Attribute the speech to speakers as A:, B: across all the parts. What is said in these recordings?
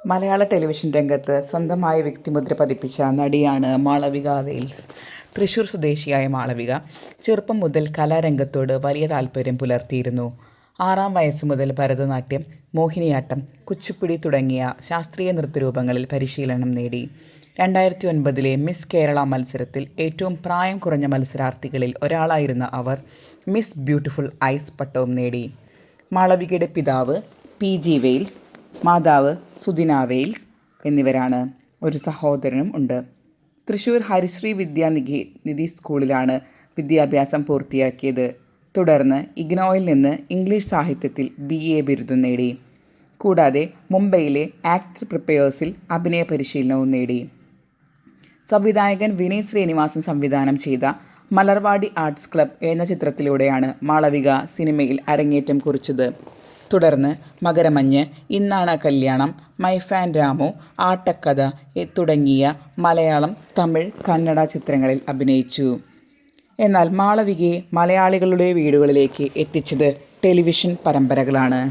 A: മലയാള television രംഗത്ത് സ്വന്തമായ വ്യക്തിമുദ്ര പതിപ്പിച്ച നടിയാണ് മാളവിക വെയിൽസ്. തൃശൂർ സ്വദേശിയായ മാളവിക ചെറുപ്പം മുതൽ കലാരംഗത്തോട് വലിയ താല്പര്യം പുലർത്തിയിരുന്നു. 6-ാം വയസ്സ് മുതൽ ഭരതനാട്യം, മോഹിനിയാട്ടം, കുച്ചിപ്പുടി തുടങ്ങിയ ശാസ്ത്രീയ നൃത്തരൂപങ്ങളിൽ പരിശീലനം നേടി. 2009 മിസ് കേരള മത്സരത്തിൽ ഏറ്റവും പ്രായം കുറഞ്ഞ മത്സരാർത്ഥികളിൽ ഒരാളായിരുന്ന അവർ മിസ് ബ്യൂട്ടിഫുൾ ഐസ് പട്ടവും നേടി. മാളവികയുടെ പിതാവ് PG വെയിൽസ്, മാതാവ് സുദിന വെയിൽസ് എന്നിവരാണ്. ഒരു സഹോദരനും ഉണ്ട്. തൃശൂർ ഹരിശ്രീ വിദ്യാനിധി സ്കൂളിലാണ് വിദ്യാഭ്യാസം പൂർത്തിയാക്കിയത്. തുടർന്ന് ഇഗ്നോയിൽ നിന്ന് ഇംഗ്ലീഷ് സാഹിത്യത്തിൽ BA ബിരുദം നേടി. കൂടാതെ മുംബൈയിലെ ആക്ടർ പ്രിപ്പയേഴ്സിൽ അഭിനയ പരിശീലനവും നേടി. സംവിധായകൻ വിനീത് ശ്രീനിവാസൻ സംവിധാനം ചെയ്ത മലർവാടി ആർട്സ് ക്ലബ് എന്ന ചിത്രത്തിലൂടെയാണ് മാളവിക സിനിമയിൽ അരങ്ങേറ്റം കുറിച്ചത്. തുടർന്ന് മകരമഞ്ഞ്, ഇന്നാണ് കല്യാണം, മൈ ഫാൻ രാമു, ആട്ടക്കഥ തുടങ്ങിയ മലയാളം, തമിഴ്, കന്നഡ ചിത്രങ്ങളിൽ അഭിനയിച്ചു. എന്നാൽ മാളവികയെ മലയാളികളുടെ വീടുകളിലേക്ക് എത്തിച്ചത് ടെലിവിഷൻ പരമ്പരകളാണ്.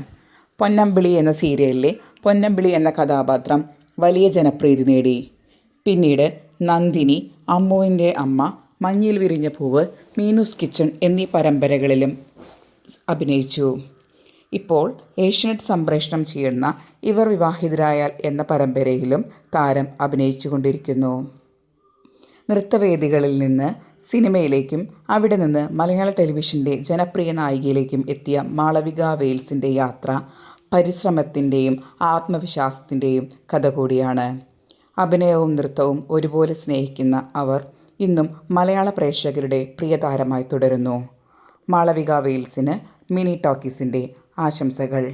A: പൊന്നമ്പിളി എന്ന സീരിയലിലെ പൊന്നമ്പിളി എന്ന കഥാപാത്രം വലിയ ജനപ്രീതി നേടി. പിന്നീട് നന്ദിനി, അമ്മുവിൻ്റെ അമ്മ, മഞ്ഞിൽ വിരിഞ്ഞ പൂവ്, മീനൂസ് കിച്ചൺ എന്നീ പരമ്പരകളിലും അഭിനയിച്ചു. ഇപ്പോൾ ഏഷ്യാനെറ്റ് സംപ്രേഷണം ചെയ്യുന്ന ഇവർ വിവാഹിതരായാൽ എന്ന പരമ്പരയിലും താരം അഭിനയിച്ചുകൊണ്ടിരിക്കുന്നു. നൃത്തവേദികളിൽ നിന്ന് സിനിമയിലേക്കും അവിടെ നിന്ന് മലയാള ടെലിവിഷൻ്റെ ജനപ്രിയ നായികയിലേക്കും എത്തിയ മാളവിക വെയിൽസിൻ്റെ യാത്ര പരിശ്രമത്തിൻ്റെയും ആത്മവിശ്വാസത്തിൻ്റെയും കഥ കൂടിയാണ്. അഭിനയവും നൃത്തവും ഒരുപോലെ സ്നേഹിക്കുന്ന അവർ ഇന്നും മലയാള പ്രേക്ഷകരുടെ പ്രിയതാരമായി തുടരുന്നു. മാളവിക വെയിൽസിന് മിനി ടോക്കീസിൻ്റെ ആശംസകൾ.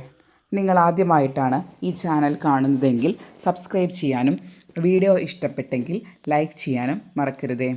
A: നിങ്ങൾ ആദ്യമായിട്ടാണ് ഈ ചാനൽ കാണുന്നതെങ്കിൽ സബ്സ്ക്രൈബ് ചെയ്യാനും വീഡിയോ ഇഷ്ടപ്പെട്ടെങ്കിൽ ലൈക്ക് ചെയ്യാനും മറക്കരുതേ.